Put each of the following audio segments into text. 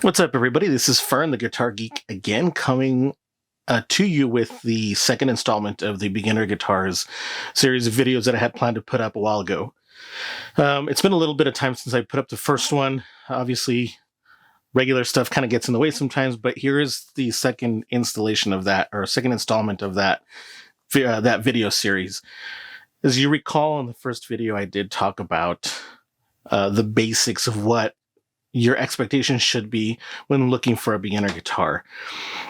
What's up, everybody? This is Fern, the Guitar Geek, again, coming to you with the second installment of the Beginner Guitars series of videos that I had planned to put up a while ago. It's been a little bit of time since I put up the first one. Obviously, regular stuff kind of gets in the way sometimes, but here is the second installation of that, or second installment of that video series. As you recall, in the first video, I did talk about the basics of what your expectations should be when looking for a beginner guitar.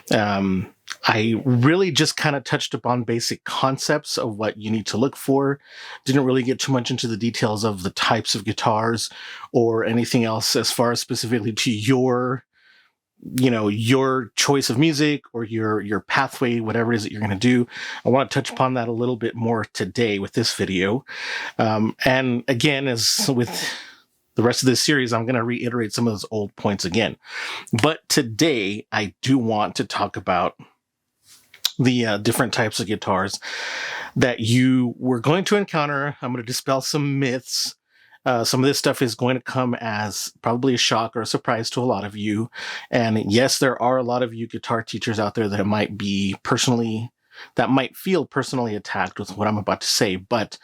I really just kind of touched upon basic concepts of what you need to look for. Didn't really get too much into the details of the types of guitars or anything else as far as specifically to your choice of music or your pathway, whatever it is that you're going to do. I want to touch upon that a little bit more today with this video. And again, as with the rest of this series, I'm going to reiterate some of those old points again. But today, I do want to talk about the different types of guitars that you were going to encounter. I'm going to dispel some myths. Some of this stuff is going to come as probably a shock or a surprise to a lot of you. And yes, there are a lot of you guitar teachers out there that might feel personally attacked with what I'm about to say. But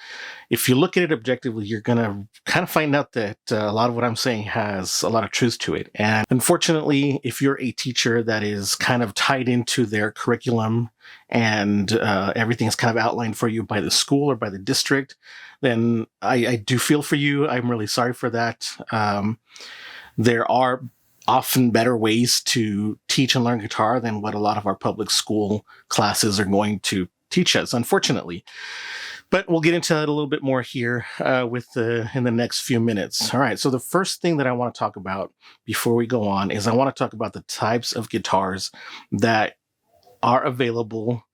if you look at it objectively, you're going to kind of find out that a lot of what I'm saying has a lot of truth to it. And unfortunately, if you're a teacher that is kind of tied into their curriculum and everything is kind of outlined for you by the school or by the district, then I do feel for you. I'm really sorry for that. There are often better ways to teach and learn guitar than what a lot of our public school classes are going to teach us, unfortunately. But we'll get into that a little bit more here in the next few minutes. All right, so the first thing that I want to talk about before we go on is I want to talk about the types of guitars that are available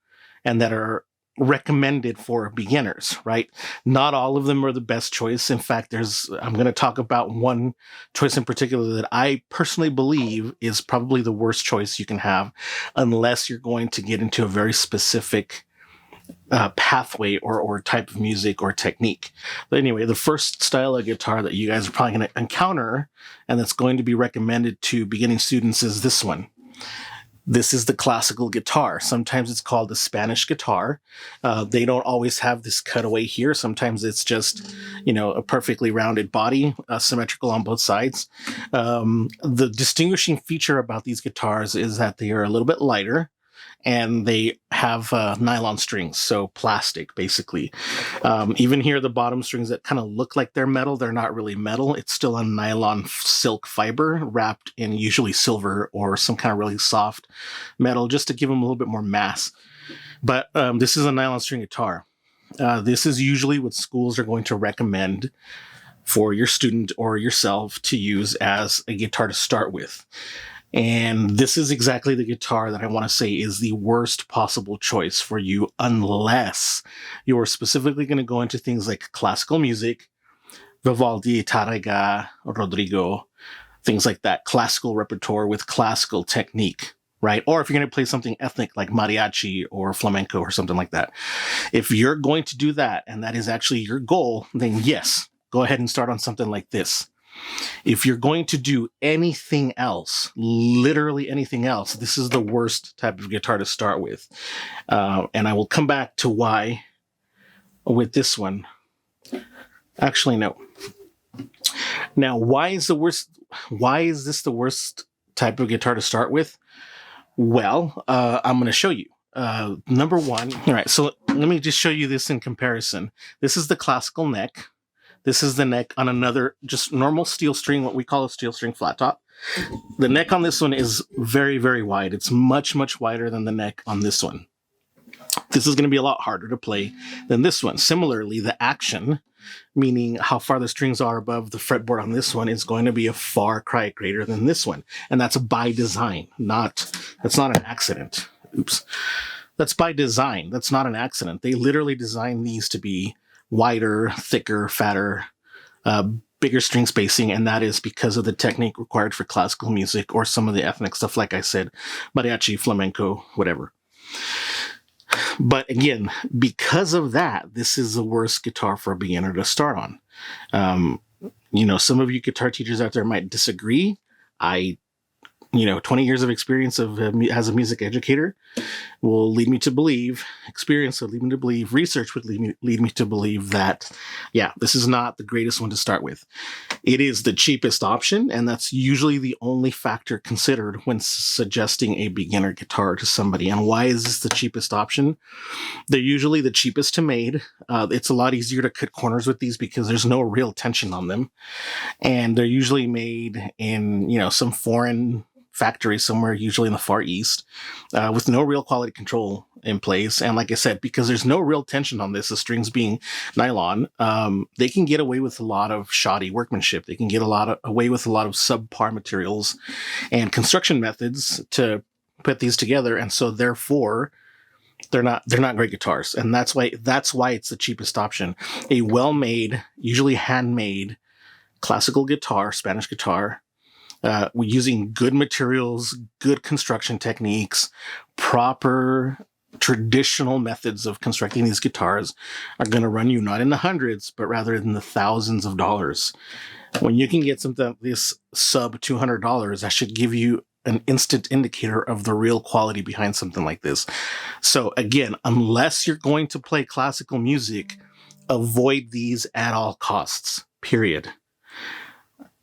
and that are recommended for beginners, right? Not all of them are the best choice. In fact, I'm going to talk about one choice in particular that I personally believe is probably the worst choice you can have unless you're going to get into a very specific pathway or type of music or technique. But anyway, the first style of guitar that you guys are probably going to encounter and that's going to be recommended to beginning students is this one. This is the classical guitar. Sometimes it's called the Spanish guitar. They don't always have this cutaway here. Sometimes it's just, a perfectly rounded body, symmetrical on both sides. The distinguishing feature about these guitars is that they are a little bit lighter and they have nylon strings, so plastic, basically. Even here, the bottom strings that kind of look like they're metal, they're not really metal. It's still a nylon silk fiber wrapped in usually silver or some kind of really soft metal, just to give them a little bit more mass. But this is a nylon string guitar. This is usually what schools are going to recommend for your student or yourself to use as a guitar to start with. And this is exactly the guitar that I want to say is the worst possible choice for you unless you're specifically going to go into things like classical music, Vivaldi, Tárrega, Rodrigo, things like that, classical repertoire with classical technique, right? Or if you're going to play something ethnic like mariachi or flamenco or something like that. If you're going to do that and that is actually your goal, then yes, go ahead and start on something like this. If you're going to do anything else, literally anything else, this is the worst type of guitar to start with. And I will come back to why with this one. Actually, no. Now, why is this the worst type of guitar to start with? Well, I'm going to show you. Number one, all right, so let me just show you this in comparison. This is the classical neck. This is the neck on another just normal steel string, what we call a steel string flat top. The neck on this one is very, very wide. It's much, much wider than the neck on this one. This is going to be a lot harder to play than this one. Similarly, the action, meaning how far the strings are above the fretboard on this one, is going to be a far cry greater than this one. And that's by design. That's not an accident. Oops. That's by design. That's not an accident. They literally designed these to be wider, thicker, fatter, bigger string spacing, and that is because of the technique required for classical music or some of the ethnic stuff, like I said, mariachi, flamenco, whatever. But again, because of that, this is the worst guitar for a beginner to start on. Some of you guitar teachers out there might disagree. I 20 years of experience as a music educator will lead me to believe, experience would lead me to believe, research would lead me to believe that, yeah, this is not the greatest one to start with. It is the cheapest option, and that's usually the only factor considered when suggesting a beginner guitar to somebody. And why is this the cheapest option? They're usually the cheapest to made. It's a lot easier to cut corners with these because there's no real tension on them. And they're usually made in, some foreign factory somewhere, usually in the Far East, with no real quality control in place. And like I said, because there's no real tension on this, the strings being nylon, they can get away with a lot of shoddy workmanship. They can get away with a lot of subpar materials and construction methods to put these together. And so therefore, they're not great guitars. And that's why it's the cheapest option. A well-made, usually handmade classical guitar, Spanish guitar, using good materials, good construction techniques, proper traditional methods of constructing these guitars are going to run you not in the hundreds, but rather in the thousands of dollars. When you can get something this sub $200, that should give you an instant indicator of the real quality behind something like this. So again, unless you're going to play classical music, avoid these at all costs, period.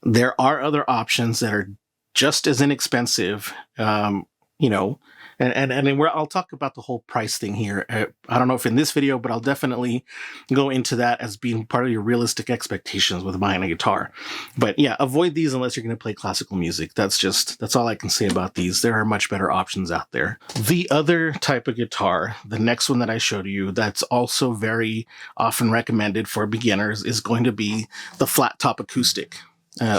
There are other options that are just as inexpensive, and I'll talk about the whole price thing here. I don't know if in this video, but I'll definitely go into that as being part of your realistic expectations with buying a guitar. But yeah, avoid these unless you're going to play classical music. That's all I can say about these. There are much better options out there. The other type of guitar, the next one that I showed you, that's also very often recommended for beginners, is going to be the flat top acoustic.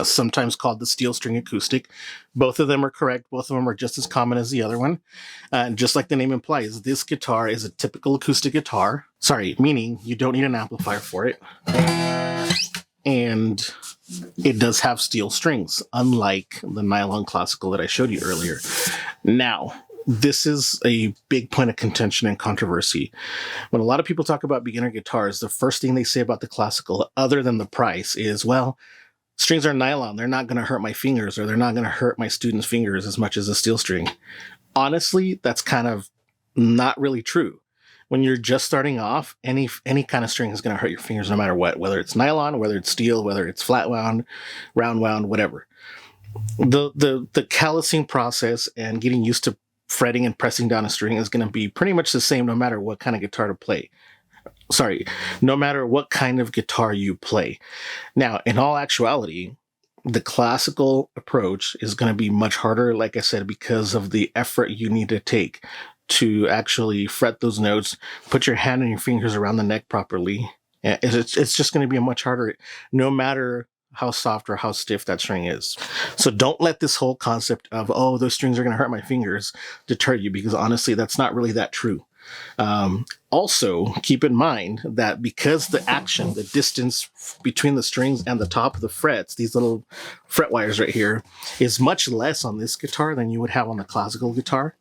Sometimes called the steel string acoustic. Both of them are correct. Both of them are just as common as the other one. And just like the name implies, this guitar is a typical acoustic guitar. Meaning you don't need an amplifier for it. And it does have steel strings, unlike the nylon classical that I showed you earlier. Now, this is a big point of contention and controversy. When a lot of people talk about beginner guitars, the first thing they say about the classical, other than the price, is, well, strings are nylon. They're not going to hurt my fingers, or they're not going to hurt my students' fingers as much as a steel string. Honestly, that's kind of not really true. When you're just starting off, any kind of string is going to hurt your fingers no matter what, whether it's nylon, whether it's steel, whether it's flat wound, round wound, whatever. The callousing process and getting used to fretting and pressing down a string is going to be pretty much the same no matter what kind of guitar to play. No matter what kind of guitar you play. Now, in all actuality, the classical approach is going to be much harder, like I said, because of the effort you need to take to actually fret those notes, put your hand and your fingers around the neck properly. It's just going to be a much harder, no matter how soft or how stiff that string is. So don't let this whole concept of, oh, those strings are going to hurt my fingers, deter you, because honestly, that's not really that true. Also, keep in mind that because the action, the distance between the strings and the top of the frets, these little fret wires right here, is much less on this guitar than you would have on a classical guitar,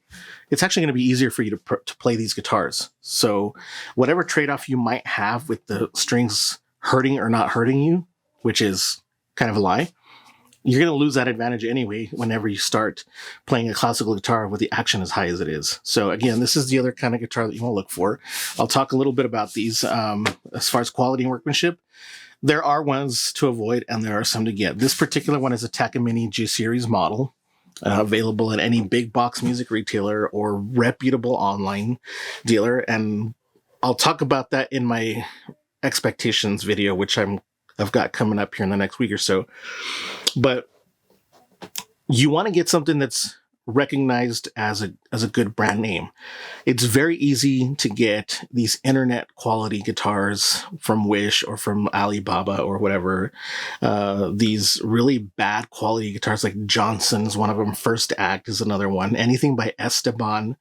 it's actually going to be easier for you to play these guitars. So whatever trade-off you might have with the strings hurting or not hurting you, which is kind of a lie, you're going to lose that advantage anyway whenever you start playing a classical guitar with the action as high as it is. So again, this is the other kind of guitar that you want to look for. I'll talk a little bit about these as far as quality and workmanship. There are ones to avoid and there are some to get. This particular one is a Takamine G Series model, available at any big box music retailer or reputable online dealer. And I'll talk about that in my expectations video, which I've got coming up here in the next week or so. But you want to get something that's recognized as a good brand name. It's very easy to get these internet quality guitars from Wish or from Alibaba or whatever. These really bad quality guitars like Johnson's, one of them, First Act is another one. Anything by Esteban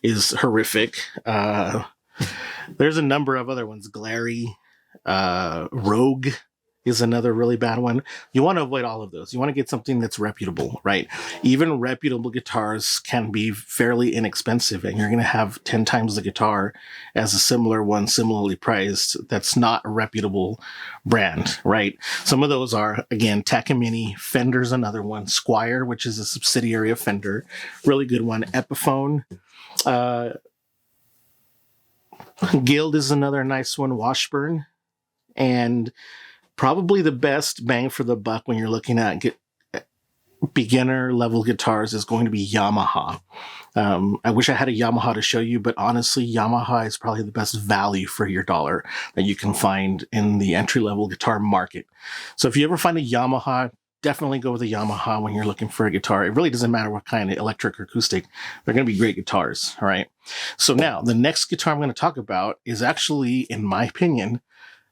is horrific. There's a number of other ones, Glary, Rogue. is another really bad one. You want to avoid all of those. You want to get something that's reputable, right? Even reputable guitars can be fairly inexpensive, and you're going to have 10 times the guitar as a similar one, similarly priced, that's not a reputable brand, right? Some of those are, again, Takamine, Fender's another one, Squier, which is a subsidiary of Fender, really good one, Epiphone, Guild is another nice one, Washburn, and probably the best bang for the buck when you're looking at beginner level guitars is going to be Yamaha. I wish I had a Yamaha to show you, but honestly, Yamaha is probably the best value for your dollar that you can find in the entry level guitar market. So if you ever find a Yamaha, definitely go with a Yamaha when you're looking for a guitar. It really doesn't matter what kind, of electric or acoustic. They're going to be great guitars, all right? So now, the next guitar I'm going to talk about is actually, in my opinion,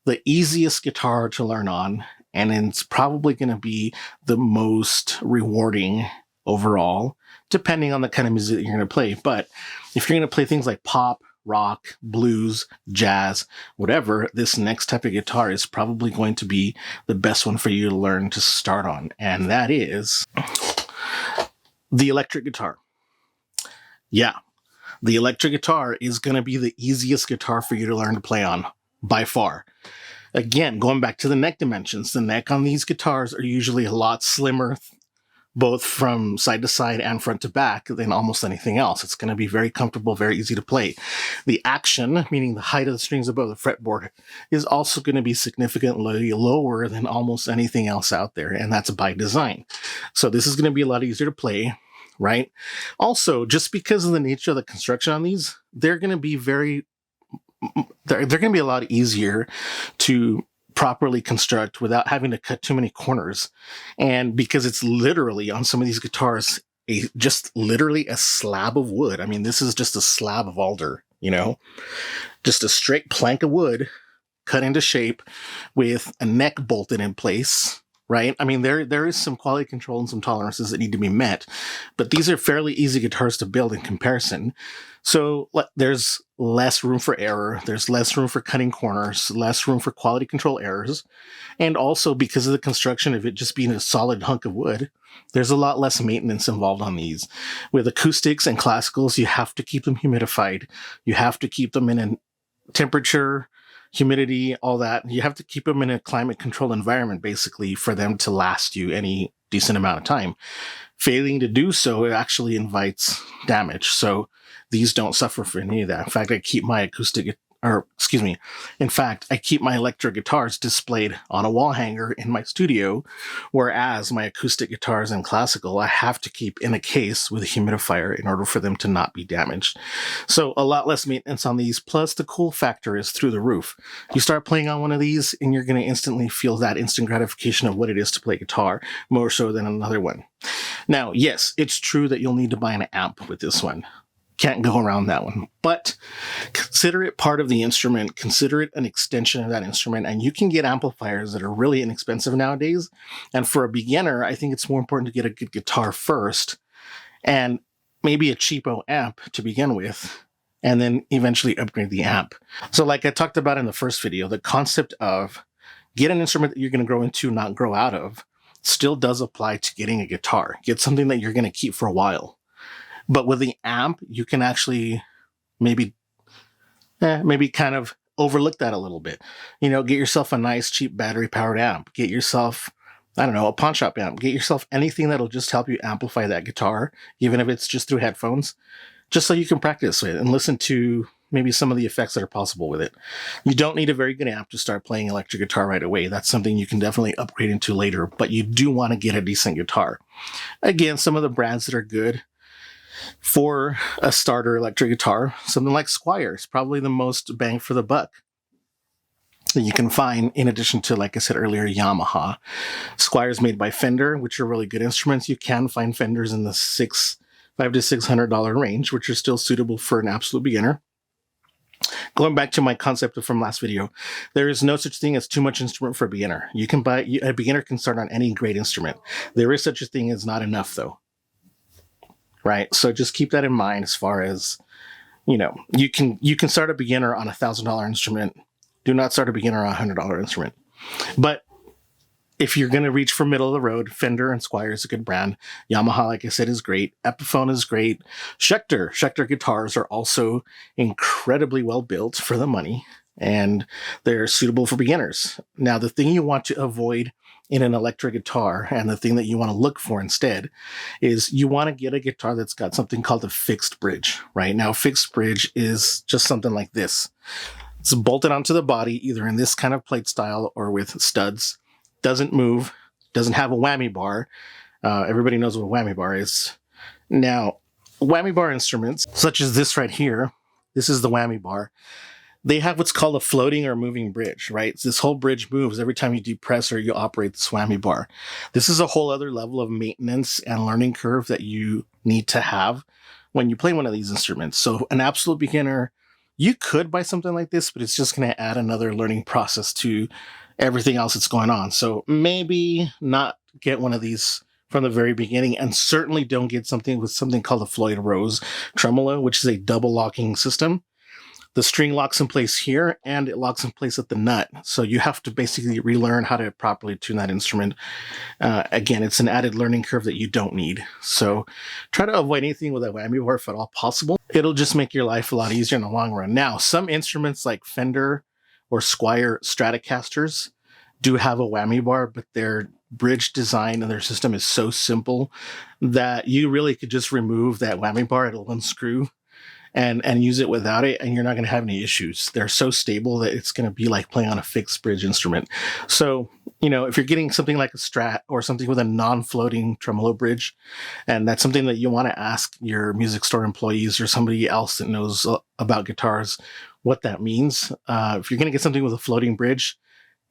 the easiest guitar to learn on, and it's probably going to be the most rewarding overall, depending on the kind of music that you're going to play. But if you're going to play things like pop, rock, blues, jazz, whatever, this next type of guitar is probably going to be the best one for you to learn to start on, and that is the electric guitar. Yeah, the electric guitar is going to be the easiest guitar for you to learn to play on, by far. Again, going back to the neck dimensions, the neck on these guitars are usually a lot slimmer, both from side to side and front to back, than almost anything else. It's going to be very comfortable, very easy to play. The action, meaning the height of the strings above the fretboard, is also going to be significantly lower than almost anything else out there, and that's by design. So this is going to be a lot easier to play, right? Also, just because of the nature of the construction on these, they're going to be they're going to be a lot easier to properly construct without having to cut too many corners. And because it's literally, on some of these guitars, just literally a slab of wood. I mean, this is just a slab of alder, just a straight plank of wood cut into shape with a neck bolted in place, right? I mean, there is some quality control and some tolerances that need to be met, but these are fairly easy guitars to build in comparison. So there's less room for error, there's less room for cutting corners, less room for quality control errors, and also because of the construction of it just being a solid hunk of wood, there's a lot less maintenance involved on these. With acoustics and classicals, you have to keep them humidified, you have to keep them in a temperature, humidity, all that. You have to keep them in a climate controlled environment, basically, for them to last you any decent amount of time. Failing to do so, it actually invites damage. So these don't suffer for any of that. In fact, I keep my I keep my electric guitars displayed on a wall hanger in my studio, whereas my acoustic guitars and classical, I have to keep in a case with a humidifier in order for them to not be damaged. So a lot less maintenance on these, plus the cool factor is through the roof. You start playing on one of these and you're going to instantly feel that instant gratification of what it is to play guitar, more so than another one. Now, yes, it's true that you'll need to buy an amp with this one. Can't go around that one, but consider it part of the instrument, consider it an extension of that instrument, and you can get amplifiers that are really inexpensive nowadays. And for a beginner, I think it's more important to get a good guitar first and maybe a cheapo amp to begin with, and then eventually upgrade the amp. So like I talked about in the first video, the concept of get an instrument that you're going to grow into, not grow out of, still does apply to getting a guitar. Get something that you're going to keep for a while. But with the amp, you can actually maybe kind of overlook that a little bit. Get yourself a nice, cheap battery-powered amp. Get yourself, I don't know, a pawn shop amp. Get yourself anything that'll just help you amplify that guitar, even if it's just through headphones, just so you can practice with it and listen to maybe some of the effects that are possible with it. You don't need a very good amp to start playing electric guitar right away. That's something you can definitely upgrade into later, but you do want to get a decent guitar. Again, some of the brands that are good for a starter electric guitar, something like Squier is probably the most bang for the buck that you can find, in addition to, like I said earlier, Yamaha. Squier is made by Fender, which are really good instruments. You can find Fenders in the $500 to $600 range, which are still suitable for an absolute beginner. Going back to my concept from last video, there is no such thing as too much instrument for a beginner. A beginner can start on any great instrument. There is such a thing as not enough, though. Right? So just keep that in mind as far as, you can start a beginner on $1,000 instrument. Do not start a beginner on a $100 instrument. But If you're going to reach for middle of the road, Fender and Squier is a good brand. Yamaha, like I said, is great. Epiphone is great. Schecter guitars are also incredibly well built for the money, and they're suitable for beginners. Now, the thing you want to avoid in an electric guitar, and the thing that you want to look for instead, is you want to get a guitar that's got something called a fixed bridge. Right now, fixed bridge is just something like this. It's bolted onto the body, either in this kind of plate style or with studs. Doesn't move, doesn't have a whammy bar. Everybody knows what a whammy bar is. Now, whammy bar instruments, such as this right here, this is the whammy bar. They have what's called a floating or moving bridge, right? So this whole bridge moves every time you depress or you operate this whammy bar. This is a whole other level of maintenance and learning curve that you need to have when you play one of these instruments. So an absolute beginner, you could buy something like this, but it's just going to add another learning process to everything else that's going on. So maybe not get one of these from the very beginning, and certainly don't get something with something called a Floyd Rose tremolo, which is a double locking system. The string locks in place here, and it locks in place at the nut. So you have to basically relearn how to properly tune that instrument. Again, it's an added learning curve that you don't need. So try to avoid anything with a whammy bar if at all possible. It'll just make your life a lot easier in the long run. Now, some instruments like Fender or Squier Stratocasters do have a whammy bar, but their bridge design and their system is so simple that you really could just remove that whammy bar. It'll unscrew and use it without it, and you're not going to have any issues. They're so stable that it's going to be like playing on a fixed bridge instrument. So, if you're getting something like a Strat or something with a non-floating tremolo bridge, and that's something that you want to ask your music store employees or somebody else that knows about guitars what that means. If you're going to get something with a floating bridge,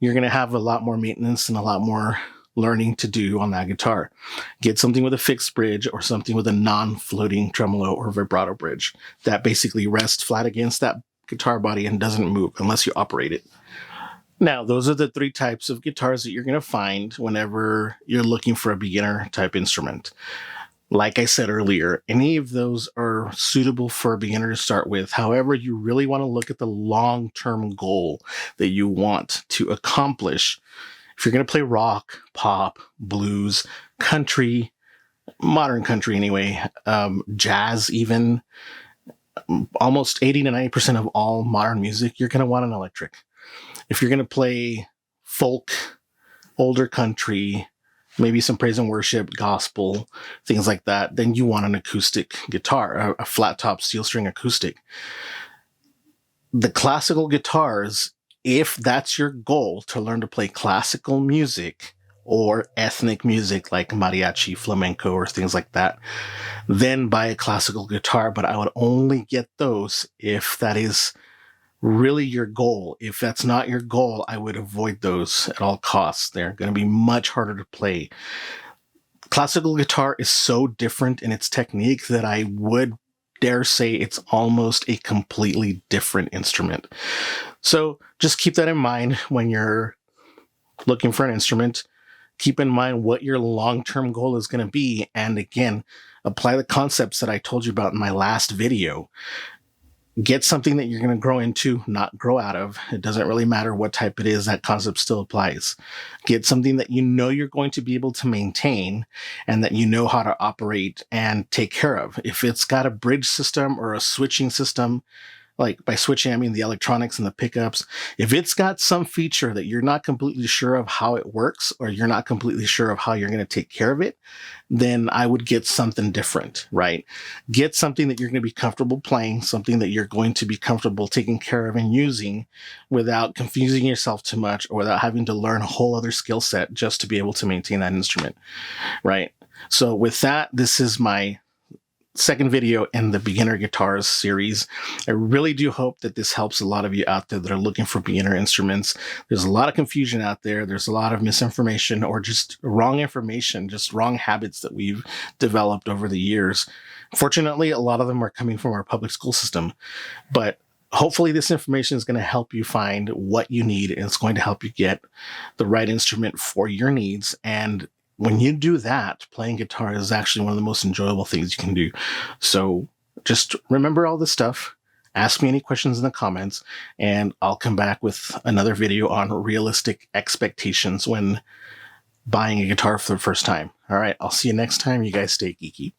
you're going to have a lot more maintenance and a lot more learning to do on that guitar. Get something with a fixed bridge or something with a non-floating tremolo or vibrato bridge that basically rests flat against that guitar body and doesn't move unless you operate it. Now, those are the three types of guitars that you're going to find whenever you're looking for a beginner type instrument. Like I said earlier, any of those are suitable for a beginner to start with. However, you really want to look at the long-term goal that you want to accomplish. If you're going to play rock, pop, blues, country, modern country anyway, jazz even, almost 80 to 90% of all modern music, you're going to want an electric. If you're going to play folk, older country, maybe some praise and worship, gospel, things like that, then you want an acoustic guitar, a flat top steel string acoustic. The classical guitars, if that's your goal, to learn to play classical music or ethnic music like mariachi, flamenco, or things like that, then buy a classical guitar. But I would only get those if that is really your goal. If that's not your goal, I would avoid those at all costs. They're going to be much harder to play. Classical guitar is so different in its technique that I would dare say it's almost a completely different instrument. So just keep that in mind when you're looking for an instrument. Keep in mind what your long-term goal is going to be. And again, apply the concepts that I told you about in my last video. Get something that you're going to grow into, not grow out of. It doesn't really matter what type it is, that concept still applies. Get something that you know you're going to be able to maintain and that you know how to operate and take care of. If it's got a bridge system or a switching system, like by switching, I mean the electronics and the pickups. If it's got some feature that you're not completely sure of how it works, or you're not completely sure of how you're going to take care of it, then I would get something different, right? Get something that you're going to be comfortable playing, something that you're going to be comfortable taking care of and using without confusing yourself too much or without having to learn a whole other skill set just to be able to maintain that instrument, right? So with that, this is my second video in the beginner guitars series. I really do hope that this helps a lot of you out there that are looking for beginner instruments. There's a lot of confusion out there. There's a lot of misinformation or just wrong information, just wrong habits that we've developed over the years. Fortunately, a lot of them are coming from our public school system, but hopefully this information is going to help you find what you need, and it's going to help you get the right instrument for your needs. And when you do that, playing guitar is actually one of the most enjoyable things you can do. So just remember all this stuff. Ask me any questions in the comments, and I'll come back with another video on realistic expectations when buying a guitar for the first time. All right, I'll see you next time. You guys stay geeky.